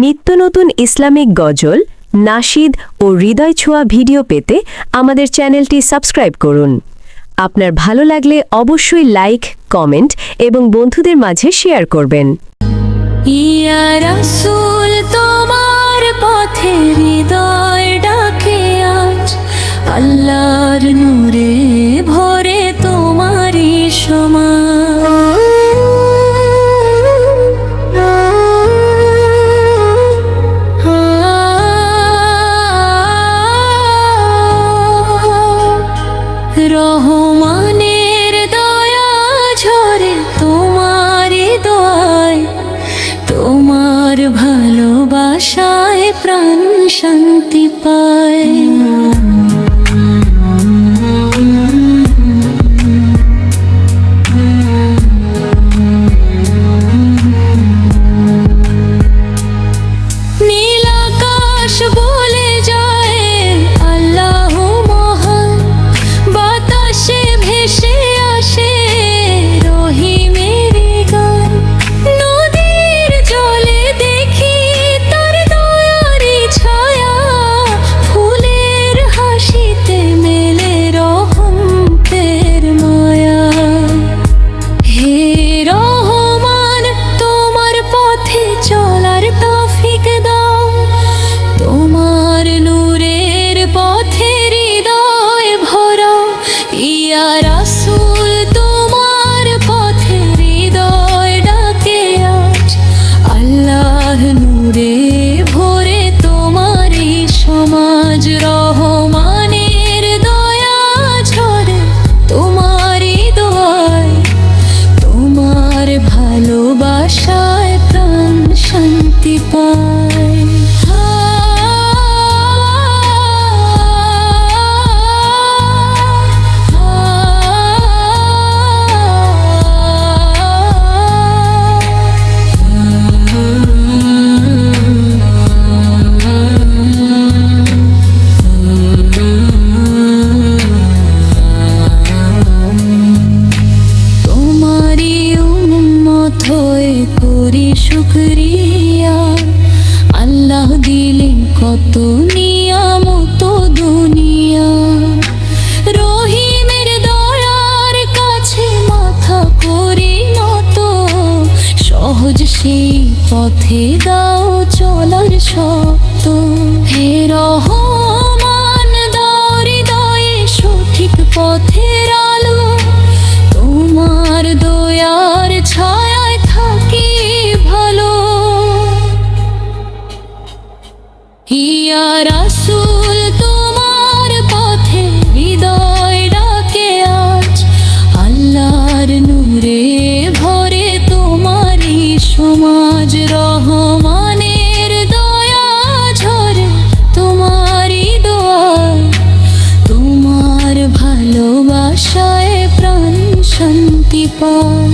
নিত্য নতুন ইসলামিক গজল, নাশিদ ও হৃদয় ছোঁয়া ভিডিও পেতে আমাদের চ্যানেলটি সাবস্ক্রাইব করুন। আপনার ভালো লাগলে অবশ্যই লাইক, কমেন্ট এবং বন্ধুদের মাঝে শেয়ার করবেন। ইয়া রাসূল তোমার পথে হৃদয় ডাকে আজ, আল্লাহর নূরে ভরে তোমারই সমাজ। রহমানের দয়া ঝরে তোমারই দোয়ায়, তোমার ভালোবাসায় প্রাণ শান্তি পায়। নীল আকাশ বলে যায় আল্লাহ মহান, বাতাসে ভেসে আসে রহিমের গান। নদীর জলে দেখি তার দয়ারি ছায়া, ফুলের হাসিতে মেলে রহমতের মায়া। হে রহমান, তোমার পথে চলার তৌফিক দাও, তোমার নূরের পথে হৃদয় ভরাও। ইয়া রাসূল তোমার পথে হৃদয় ডাকে আজ, আল্লাহর নূরে ভরে তোমারই সমাজ। রহমানের দয়া ঝরে তোমারই দোয়ায়, তোমার ভালোবাসায় প্রাণ শান্তি পায়। তোমারই উম্মত হয়ে করি শুকরিয়া, আল্লাহ দিলেন কত নিয়ামত দুনিয়া। রহিমের দয়ার কাছে মাথা করি নত, সহজ সেই পথে দাও চলার শক্ত। হে রহমান, দাও হৃদয়ে সঠিক পথের আলো, তোমার দয়ার ছায়ায় থাকি ভালো। ইয়া রাসূল তোমার পথে হৃদয় ডাকে আজ, আল্লাহর নূরে ভরে তোমারই সমাজ। রহমানের দয়া ঝরে তোমারই দোয়ায়, তোমার ভালোবাসায় প্রাণ শান্তি পায়।